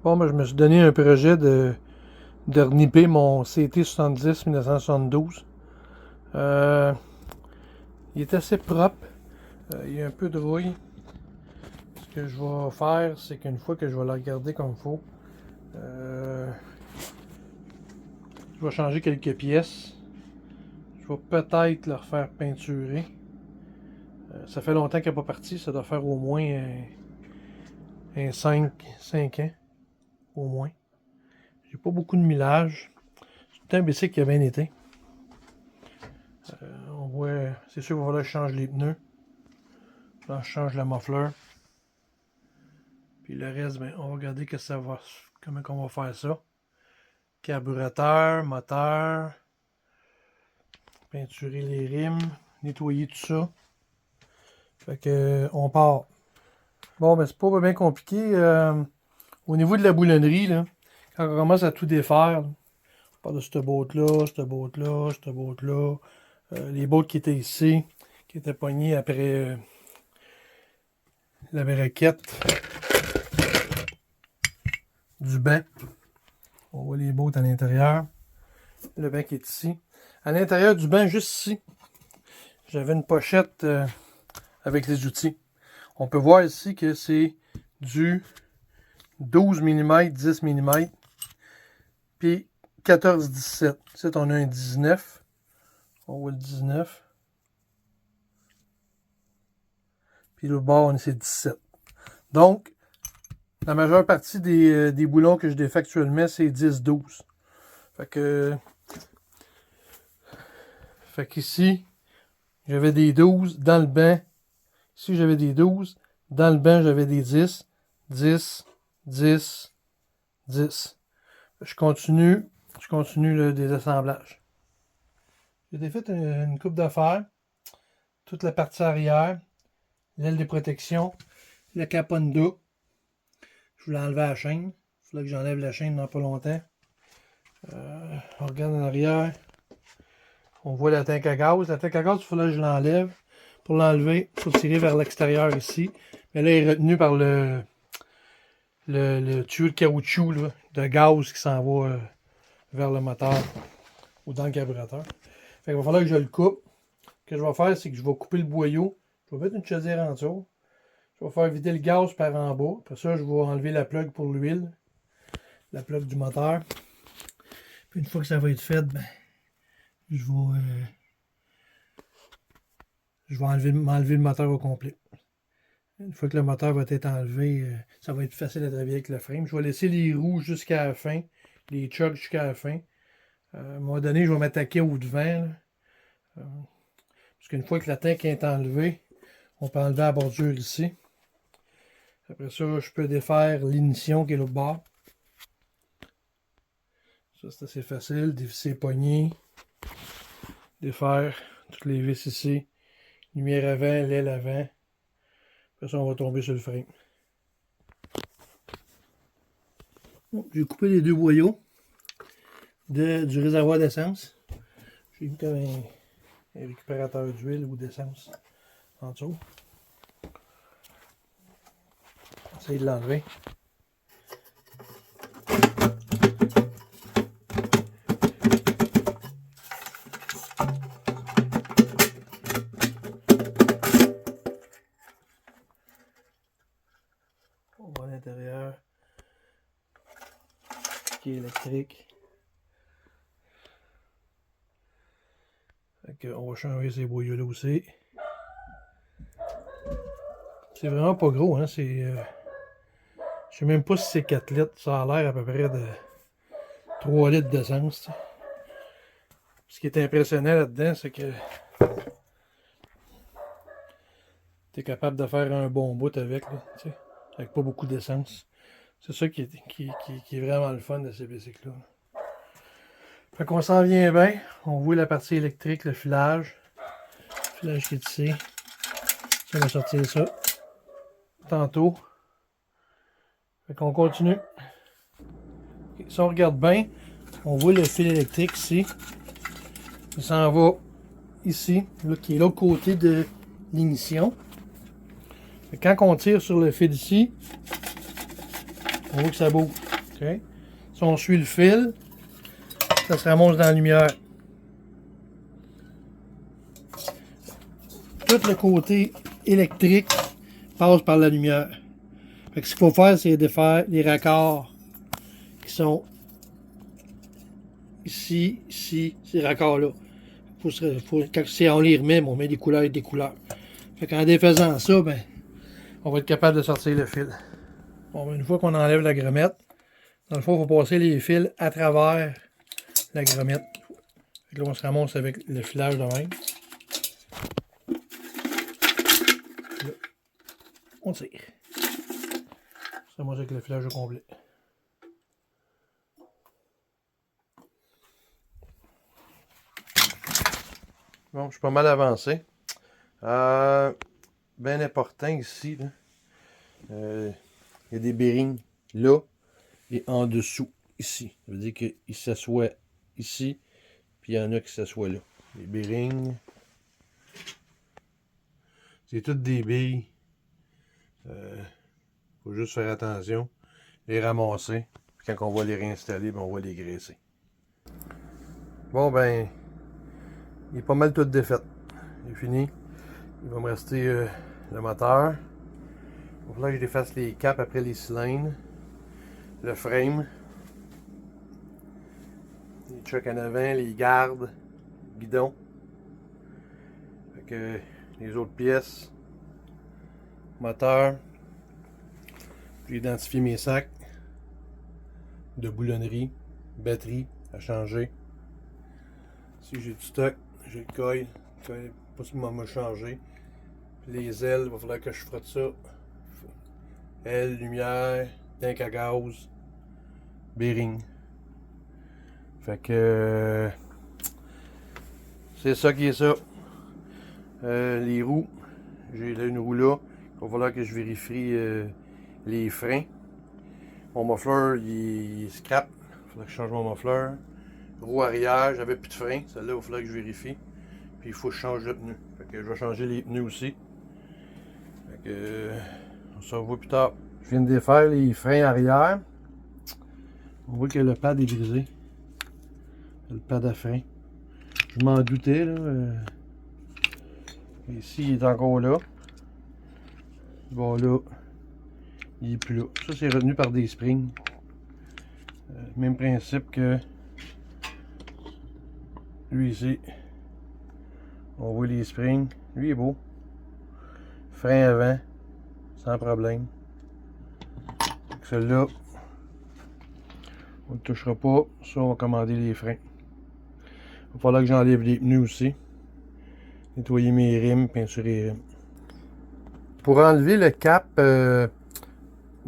Bon, ben, je me suis donné un projet de renipper mon CT70 1972. Il est assez propre. Il y a un peu de rouille. Ce que je vais faire, c'est qu'une fois que je vais le regarder comme il faut, je vais changer quelques pièces. Je vais peut-être le refaire peinturer. Ça fait longtemps qu'il n'est pas parti. Ça doit faire au moins un 5 ans. Au moins. J'ai pas beaucoup de millage. C'est un bicycle qui a bien été. On voit, c'est sûr qu'il va falloir que je change les pneus. Là, je change le muffler. Puis le reste, ben, on va regarder que ça va, comment on va faire ça. Carburateur, moteur, peinturer les rimes, nettoyer tout ça. Fait que on part. Bon, ben c'est pas bien compliqué. Au niveau de la boulonnerie, là, quand on commence à tout défaire, là, on parle de cette boîte-là, cette boîte-là, cette boîte-là, les boîtes qui étaient ici, qui étaient pognées après la braquette du banc. On voit les bottes à l'intérieur. Le banc qui est ici. À l'intérieur du banc, juste ici, j'avais une pochette avec les outils. On peut voir ici que c'est du 12 mm, 10 mm, puis 14-17. Ici, on a un 19. On voit le 19. Puis l'autre bord, c'est 17. Donc, la majeure partie des boulons que je défais actuellement, c'est 10-12. Fait qu'ici, j'avais des 12 dans le banc. Ici, j'avais des 12. Dans le banc, j'avais des 10. 10, 10, 10. Je continue le désassemblage. J'ai défait une coupe de fer. Toute la partie arrière. L'aile de protection. Le caponda. Je voulais enlever la chaîne. Il fallait que j'enlève la chaîne dans pas longtemps. On regarde en arrière. On voit la tank à gaz. La tank à gaz, il fallait que je l'enlève. Pour l'enlever, il faut tirer vers l'extérieur ici. Mais là, il est retenu par le tuyau de caoutchouc là, de gaz qui s'en va vers le moteur ou dans le carburateur. Fait qu'il va falloir que je le coupe. Ce que je vais faire, c'est que je vais couper le boyau. Je vais mettre une chaudière en dessous. Je vais faire vider le gaz par en bas. Après ça, je vais enlever la plug pour l'huile. La plug du moteur. Puis une fois que ça va être fait, ben, je vais m'enlever le moteur au complet. Une fois que le moteur va être enlevé, ça va être facile à travailler avec le frame. Je vais laisser les roues jusqu'à la fin, les chucks jusqu'à la fin. À un moment donné, je vais m'attaquer au devant. Parce qu'une fois que la tank est enlevée, on peut enlever la bordure ici. Après ça, je peux défaire l'ignition qui est l'autre bord. Ça, c'est assez facile. Dévisser les poignées. Défaire toutes les vis ici. Lumière avant, l'aile avant. Après ça, on va tomber sur le frame. Bon, j'ai coupé les deux boyaux du réservoir d'essence. J'ai mis comme un récupérateur d'huile ou d'essence en dessous. Essayer de l'enlever. On voit à l'intérieur qui est électrique. On va changer ces boyaux là aussi. C'est vraiment pas gros, hein. C'est. Je sais même pas si c'est 4 litres. Ça a l'air à peu près de 3 litres d'essence. Ce qui est impressionnant là-dedans, c'est que tu es capable de faire un bon bout avec, là, avec pas beaucoup d'essence. C'est ça qui est vraiment le fun de ces bicycles-là. Fait qu'on s'en vient bien. On voit la partie électrique, le filage. Le filage qui est ici. Ça va sortir ça tantôt. Fait qu'on continue. Si on regarde bien, on voit le fil électrique ici. Il s'en va ici, là, qui est l'autre côté de l'ignition. Quand on tire sur le fil ici, on voit que ça bouge. Okay. Si on suit le fil, ça se ramasse dans la lumière. Tout le côté électrique passe par la lumière. Fait que ce qu'il faut faire, c'est de faire les raccords qui sont ici, ici, ces raccords-là. Si on les remet, on met des couleurs et des couleurs. Fait qu'en défaisant ça, ben, on va être capable de sortir le fil. Bon, ben, une fois qu'on enlève la gromette, dans le fond, il faut passer les fils à travers la gromette. Fait que là, on se ramasse avec le filage de même. Là, on tire. Ça ramasse avec le filage au complet. Bon, je suis pas mal avancé. Bien important ici, là. Il y a des bearings là et en dessous, ici. Ça veut dire qu'il s'assoit ici, puis il y en a qui s'assoient là. Les bearings, c'est toutes des billes. Faut juste faire attention, les ramasser, puis quand on va les réinstaller, ben on va les graisser. Bon, ben, il est pas mal tout défait. Il est fini. Il va me rester le moteur. Il va falloir que je défasse les capes après les cylindres. Le frame. Les trucks en avant, les gardes, le guidon. Fait que les autres pièces. Moteur. J'ai identifié mes sacs de boulonnerie, batterie à changer. Si j'ai du stock, j'ai le coil. Possiblement me changer. Puis les ailes, il va falloir que je frotte ça. Ailes, lumière, tank à gaz, bearing. Fait que c'est ça qui est ça. Les roues, j'ai là une roue là. Il va falloir que je vérifie les freins. Mon muffler il est scrap. Il va falloir que je change mon muffler. Roue arrière, j'avais plus de frein. Celle-là, il va falloir que je vérifie. Puis il faut que je change le pneu. Fait que je vais changer les pneus aussi. Fait que on se revoit plus tard. Je viens de défaire les freins arrière. On voit que le pad est brisé. Le pad à frein. Je m'en doutais là. Ici il est encore là. Bon là, il est plus là. Ça c'est retenu par des springs. Même principe que lui ici. On voit les springs. Lui est beau. Frein avant. Sans problème. Celui-là, on ne touchera pas. Ça, on va commander les freins. Il va falloir que j'enlève les pneus aussi. Nettoyer mes rimes, peinturer les rimes. Pour enlever le cap de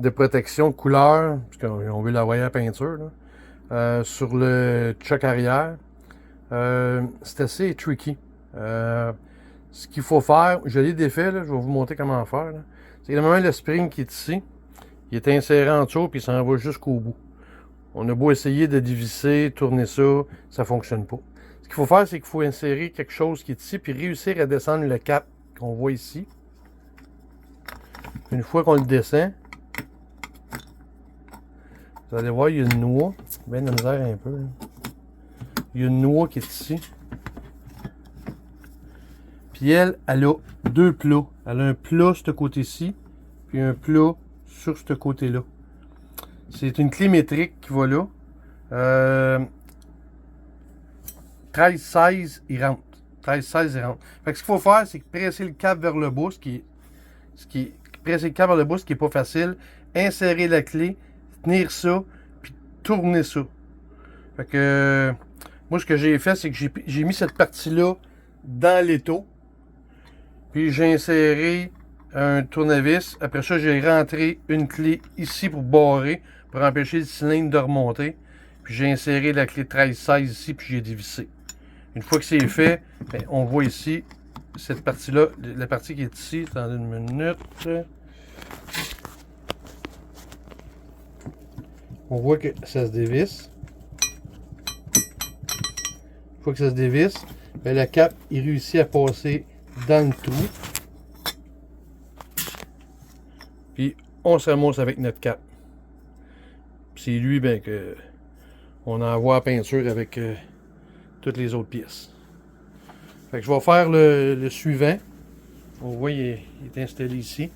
protection couleur, parce qu'on veut l'envoyer à la peinture, là, sur le choc arrière, c'est assez tricky. Ce qu'il faut faire, je l'ai défait, là, je vais vous montrer comment faire. C'est que le spring qui est ici, il est inséré en dessous puis il s'en va jusqu'au bout. On a beau essayer de dévisser, tourner ça, ça ne fonctionne pas. Ce qu'il faut faire, c'est qu'il faut insérer quelque chose qui est ici puis réussir à descendre le cap qu'on voit ici. Une fois qu'on le descend, vous allez voir, il y a une noix. Bien de misère un peu. Là. Il y a une noix qui est ici. Puis elle a deux plats. Elle a un plat sur ce côté-ci, puis un plat sur ce côté-là. C'est une clé métrique qui va là. 13-16, il rentre. 13-16, il rentre. Fait que ce qu'il faut faire, c'est presser le câble vers le bas, presser le câble vers le bas, ce qui n'est pas facile. Insérer la clé, tenir ça, puis tourner ça. Fait que moi, ce que j'ai fait, c'est que j'ai mis cette partie-là dans l'étau. Puis j'ai inséré un tournevis. Après ça, j'ai rentré une clé ici pour barrer, pour empêcher le cylindre de remonter. Puis j'ai inséré la clé 13-16 ici, puis j'ai dévissé. Une fois que c'est fait, bien, on voit ici cette partie-là, la partie qui est ici. Attendez une minute. On voit que ça se dévisse. Une fois que ça se dévisse, bien, la cape, il réussit à passer dans le trou. Puis on se ramasse avec notre cap. Puis c'est lui, ben, que on envoie la peinture avec toutes les autres pièces. Fait que je vais faire le suivant. On voit, il est installé ici.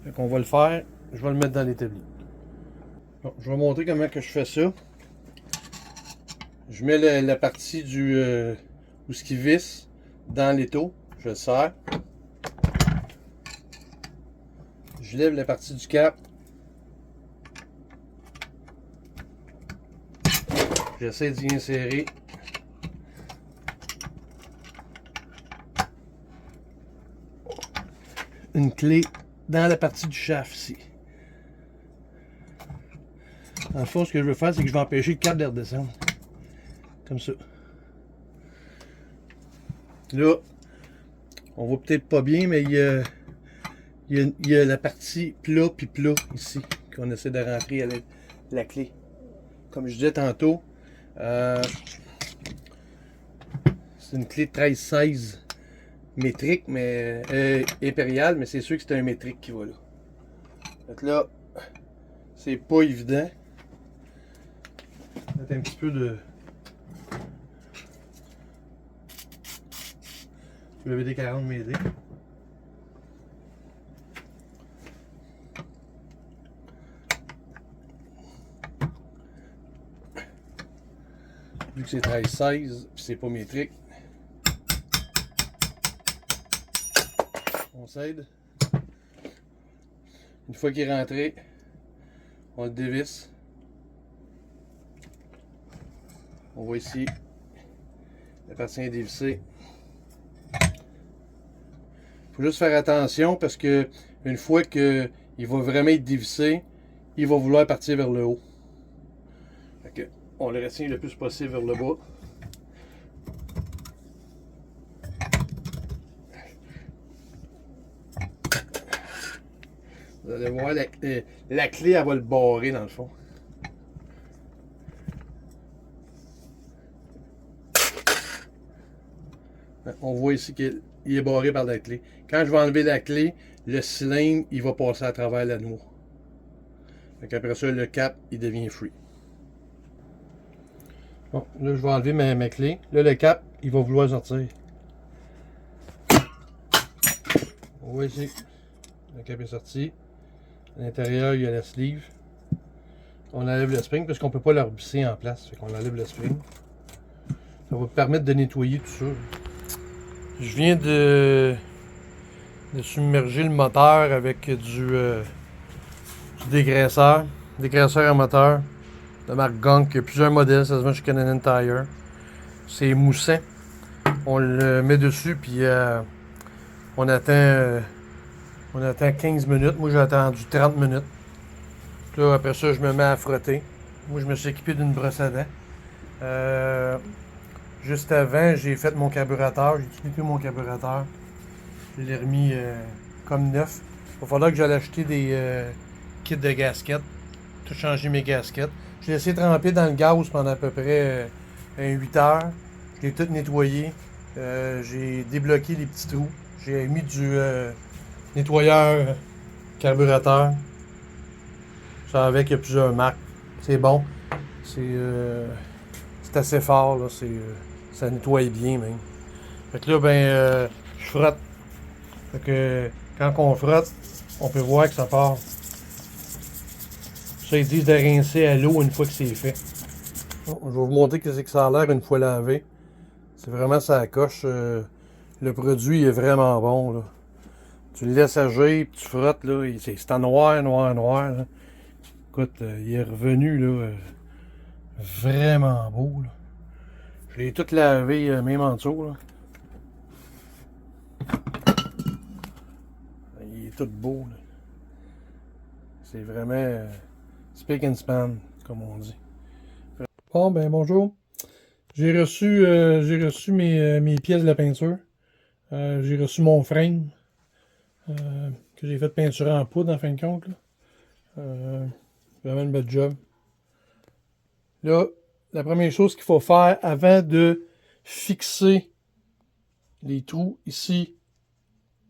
Fait qu'on va le faire. Je vais le mettre dans l'établi. Bon, je vais montrer comment que je fais ça. Je mets la partie du où ce qui visse dans l'étau. Je le serre. Je lève la partie du cap. J'essaie d'y insérer. Une clé dans la partie du shaft ici. Dans le fond, ce que je veux faire, c'est que je vais empêcher le cap de redescendre. Comme ça. Là, on voit peut-être pas bien, mais il y a la partie plat puis plat ici qu'on essaie de rentrer à la clé. Comme je disais tantôt, c'est une clé 13-16 métrique, mais impériale, mais c'est sûr que c'est un métrique qui va là. Donc là, c'est pas évident. Mettre un petit peu de WD-40 m'aider. Vu que c'est 13-16, puis c'est pas métrique, on s'aide. Une fois qu'il est rentré, on le dévisse. On voit ici la partie est dévissée. Il faut juste faire attention parce que une fois qu'il va vraiment être dévissé, il va vouloir partir vers le haut. Fait que on le retient le plus possible vers le bas. Vous allez voir, la clé, elle va le barrer dans le fond. On voit ici qu'il est barré par la clé. Quand je vais enlever la clé, le cylindre, il va passer à travers la noix. Après ça, le cap, il devient free. Bon, là, je vais enlever ma clé. Là, le cap, il va vouloir sortir. On voit ici, le cap est sorti. À l'intérieur, il y a la sleeve. On enlève le spring parce qu'on ne peut pas le rebisser en place. Fait qu'on enlève le spring. Ça va permettre de nettoyer tout ça. Je viens de submerger le moteur avec du dégraisseur. Dégraisseur à moteur de marque Gunk. Il y a plusieurs modèles, ça se vend chez Canadian Tire. C'est moussant. On le met dessus puis on attend 15 minutes. Moi j'ai attendu 30 minutes. Là, après ça, je me mets à frotter. Moi je me suis équipé d'une brosse à dents. Juste avant, j'ai fait mon carburateur. J'ai utilisé mon carburateur. Je l'ai remis comme neuf. Il va falloir que j'aille acheter des kits de gasquettes. Tout changer mes gasquettes. Je l'ai laissé tremper dans le gaz pendant à peu près 8 heures. Je l'ai tout nettoyé. J'ai débloqué les petits trous. J'ai mis du nettoyeur carburateur. Ça avec, il y a plusieurs marques. C'est bon. C'est assez fort. Là. Ça nettoie bien même. Fait que là, je frotte. Fait que quand on frotte, on peut voir que ça part. Ça, ils disent de rincer à l'eau une fois que c'est fait. Bon, je vais vous montrer que c'est que ça a l'air une fois lavé. C'est vraiment ça coche. Le produit est vraiment bon. Là. Tu le laisses agir, puis tu frottes. Là, c'est en noir. Là. Écoute, il est revenu là, vraiment beau. Là. Je l'ai tout lavé, même en dessous. Là. Il est tout beau. Là. C'est vraiment speak and span, comme on dit. Bon, ben bonjour. J'ai reçu mes pièces de peinture. J'ai reçu mon frame que j'ai fait peinturer en poudre en fin de compte. Là. Vraiment une belle job. Là, la première chose qu'il faut faire avant de fixer les trous ici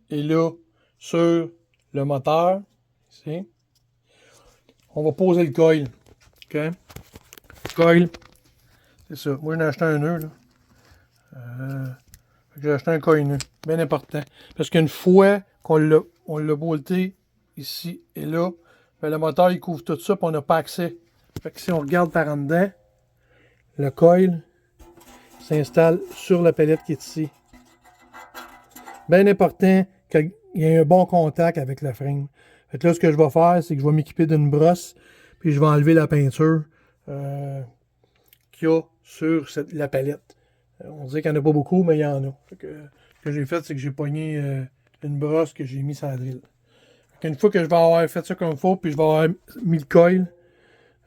et là sur le moteur, ici, on va poser le coil. OK? Le coil, c'est ça. Moi, j'en ai acheté un nœud, là. J'ai acheté un coil nœud. Bien important. Parce qu'une fois qu'on l'a bolté ici et là, ben, le moteur, il couvre tout ça, puis on n'a pas accès. Fait que si on regarde par en dedans, le coil s'installe sur la palette qui est ici. Bien important qu'il y ait un bon contact avec le frame. Fait que là, ce que je vais faire, c'est que je vais m'équiper d'une brosse, puis je vais enlever la peinture qu'il y a sur la palette. On dirait qu'il n'y en a pas beaucoup, mais il y en a. Fait que, ce que j'ai fait, c'est que j'ai pogné une brosse que j'ai mis sur la drill. Une fois que je vais avoir fait ça comme il faut, puis je vais avoir mis le coil,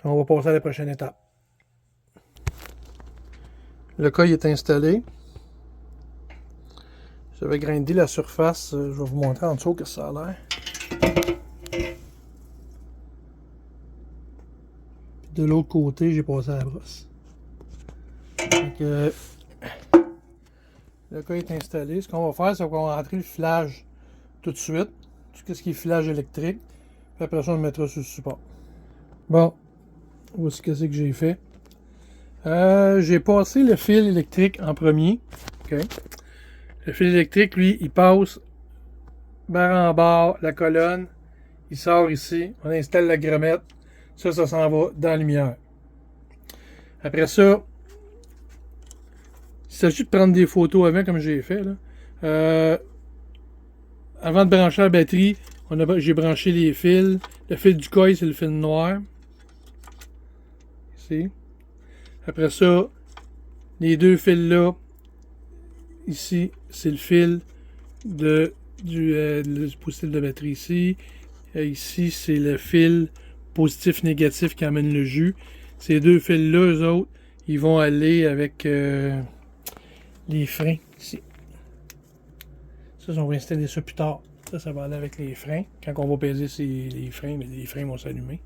on va passer à la prochaine étape. Le coil est installé. Je vais grinder la surface. Je vais vous montrer en dessous que ça a l'air. De l'autre côté, j'ai passé à la brosse. Donc, le coil est installé. Ce qu'on va faire, c'est qu'on va rentrer le filage tout de suite. Tout ce qui est filage électrique. Puis après ça, on le mettra sur le support. Bon, voici ce que j'ai fait. J'ai passé le fil électrique en premier. Okay. Le fil électrique, lui, il passe barre en barre, la colonne. Il sort ici. On installe la gromette. Ça s'en va dans la lumière. Après ça, il s'agit de prendre des photos avant, comme j'ai fait. Là. Avant de brancher la batterie, j'ai branché les fils. Le fil du coil, c'est le fil noir. Ici. Après ça, les deux fils là, ici, c'est le fil du dispositif de batterie ici. Ici, c'est le fil positif-négatif qui amène le jus. Ces deux fils-là, eux autres, ils vont aller avec les freins ici. Ça, on va installer ça plus tard. Ça va aller avec les freins. Quand on va peser les freins, mais les freins vont s'allumer.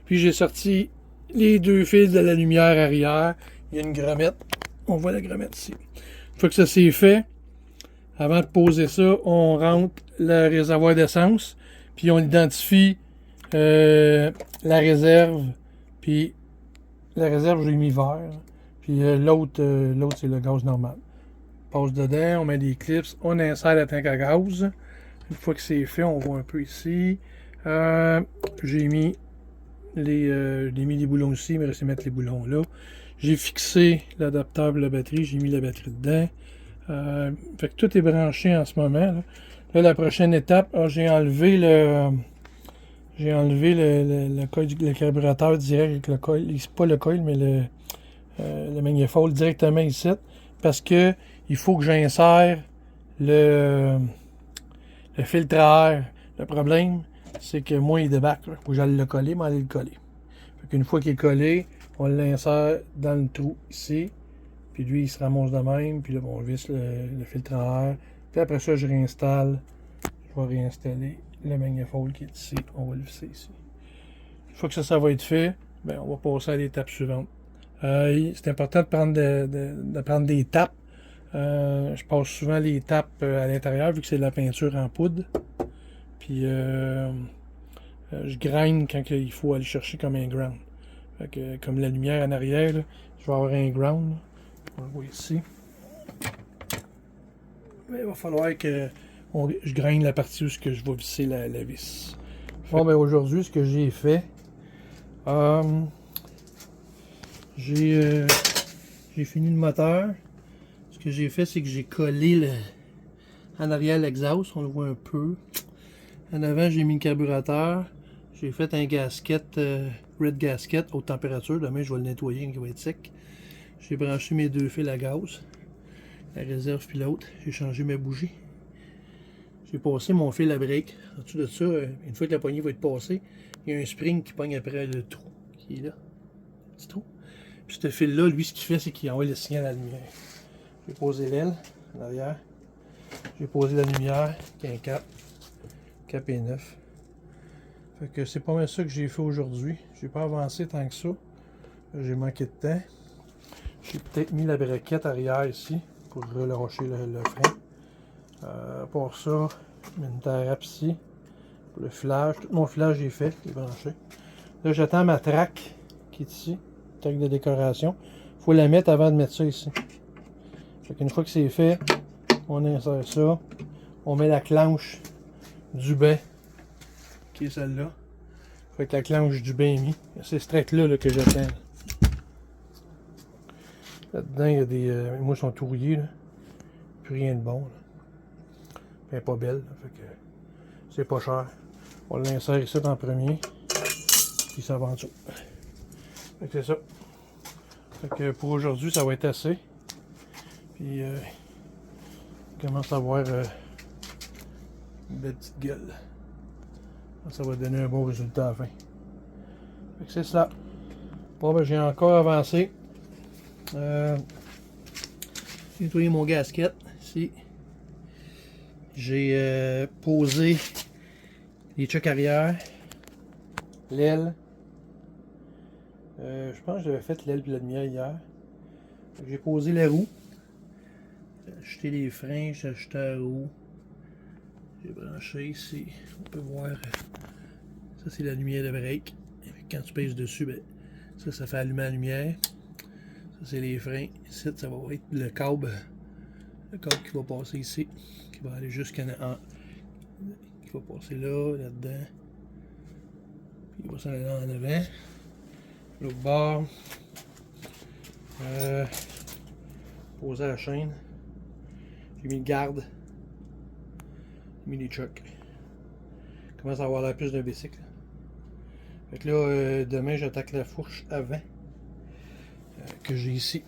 Puis j'ai sorti les deux fils de la lumière arrière. Il y a une gromette. On voit la gromette ici. Une fois que ça c'est fait, avant de poser ça, on rentre le réservoir d'essence. Puis on identifie la réserve. Puis la réserve, j'ai mis vert. Puis l'autre, c'est le gaz normal. On passe dedans, on met des clips, on insère la tank à gaz. Une fois que c'est fait, on voit un peu ici. J'ai mis les boulons ici, mais je vais mettre les boulons là. J'ai fixé l'adaptateur de la batterie, j'ai mis la batterie dedans. Fait que tout est branché en ce moment. Là la prochaine étape, j'ai enlevé le coil le carburateur direct avec le coil. C'est pas le coil, mais le magnéfold directement ici. Parce que il faut que j'insère le filtre à air. Le problème, c'est que moi, il débarque. Il faut que j'aille le coller, mais aller le coller. Fait qu'une fois qu'il est collé, on l'insère dans le trou ici. Puis lui, il se ramasse de même. Puis là, on visse le filtre à air. Puis après ça, je réinstalle. Je vais réinstaller le magnéfold qui est ici. On va le visser ici. Une fois que ça va être fait, ben, on va passer à l'étape suivante. C'est important de prendre des tapes. Je passe souvent les tapes à l'intérieur vu que c'est de la peinture en poudre. Puis je grind quand il faut aller chercher comme un ground. Fait que, comme la lumière en arrière, là, je vais avoir un ground. Là. On le voit ici. Mais il va falloir que je grind la partie où je vais visser la vis. Bon, ben aujourd'hui, ce que j'ai fait, j'ai fini le moteur. Ce que j'ai fait, c'est que j'ai collé en arrière l'exhaust, on le voit un peu. En avant, j'ai mis le carburateur. J'ai fait un gasket, red gasket, haute température. Demain, je vais le nettoyer quand il va être sec. J'ai branché mes deux fils à gaz, la réserve puis l'autre. J'ai changé mes bougies. J'ai passé mon fil à break. En dessous de ça, une fois que la poignée va être passée, il y a un spring qui pogne après le trou qui est là. Petit trou. Puis ce fil-là, lui, ce qu'il fait, c'est qu'il envoie le signal à la lumière. J'ai posé l'aile en arrière. J'ai posé la lumière, qui est un cap. Cap est neuf. Fait que c'est pas mal ça que j'ai fait aujourd'hui. J'ai pas avancé tant que ça. J'ai manqué de temps. J'ai peut-être mis la braquette arrière ici pour relâcher le frein. Pour ça, je mets une tarape ici pour le filage. Tout mon filage est fait, il est branché. Là, j'attends ma traque qui est ici, traque de décoration. Il faut la mettre avant de mettre ça ici. Fait qu'une fois que c'est fait, on insère ça. On met la clenche du bain, qui est celle-là. Fait que la clenche du bain est mise. C'est ce track-là que j'attends. Là-dedans, il y a des. Moi, ils sont tout rouillés. Là. Plus rien de bon. Là. Elle n'est pas belle. Là. Fait que c'est pas cher. On l'insère ici en premier. Puis ça va en dessous. Fait que c'est ça. Fait que pour aujourd'hui, ça va être assez. Puis on commence à avoir une belle petite gueule. Ça va donner un bon résultat à la fin. Fait que c'est ça. Bon, ben j'ai encore avancé. J'ai nettoyé mon gasket ici. J'ai posé les chocs arrière, l'aile. Je pense que j'avais fait l'aile et la lumière hier. J'ai posé les roues. J'ai acheté les freins, j'ai acheté la roue. J'ai branché ici. On peut voir. Ça, c'est la lumière de break. Quand tu pèses dessus, ben, ça fait allumer la lumière. Ça, c'est les freins. Ici, ça va être le câble. Le câble qui va passer ici. Qui va aller jusqu'à. Qui va passer là, là-dedans. Puis il va s'en aller en avant. L'autre bord. Poser la chaîne. J'ai mis le garde. J'ai mis les chocs. Commence à avoir l'air plus d'un bicycle. Fait que là, demain, j'attaque la fourche avant que j'ai ici.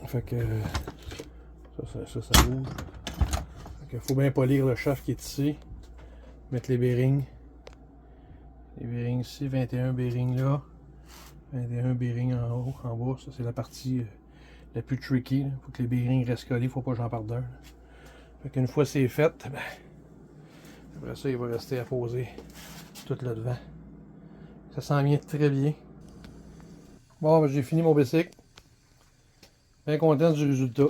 Fait que ça bouge. Fait que faut bien polir le shaft qui est ici. Mettre les bearings. Les bearings ici, 21 bearings là. 21 bearings en haut, en bas. Ça, c'est la partie la plus tricky. Il faut que les bearings restent collés, faut pas que j'en parte d'un. Fait qu'une fois c'est fait, ben, après ça, il va rester à poser tout là devant. Ça s'en vient très bien. Bon, ben, j'ai fini mon bicycle. Bien content du résultat.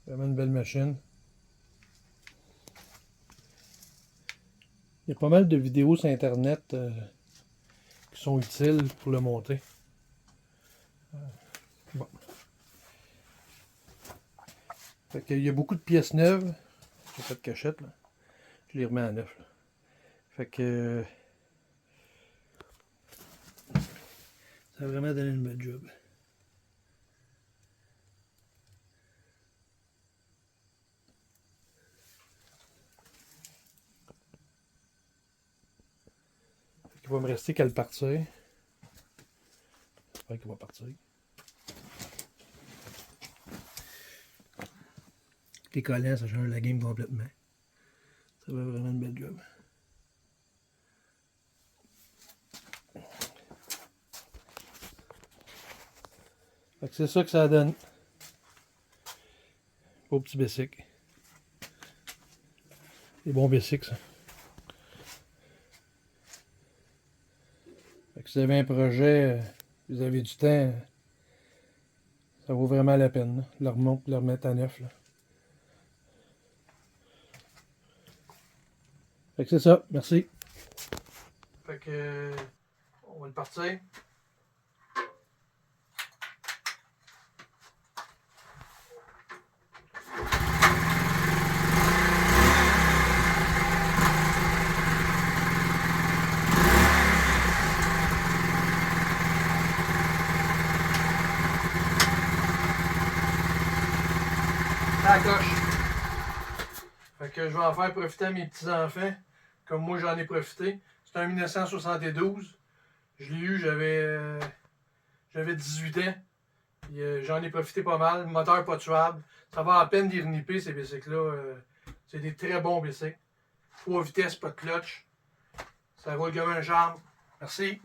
Vraiment une belle machine. Il y a pas mal de vidéos sur internet qui sont utiles pour le monter. Bon. Fait qu'il y a beaucoup de pièces neuves. J'ai pas de cachette là. Je les remets à neuf. Là. Fait que ça a vraiment donné une belle job. Il va me rester qu'à le partir. J'espère qu'il va partir. Les collants, ça change la game complètement. Ça va vraiment une belle job. Fait que c'est ça que ça donne. Beau petit bicycle. Des bons bicycles, ça. Fait que si vous avez un projet, vous avez du temps, ça vaut vraiment la peine. Là. Le remettre à neuf. Là. Fait que c'est ça. Merci. Fait que on va le partir. La coche. Fait que je vais en faire profiter à mes petits-enfants, comme moi j'en ai profité. C'est un 1972. Je l'ai eu, j'avais 18 ans. J'en ai profité pas mal. Moteur pas tuable. Ça va à peine d'y reniper ces bicycles-là. C'est des très bons bicycles. 3 vitesses, pas de clutch. Ça roule comme un charme. Merci.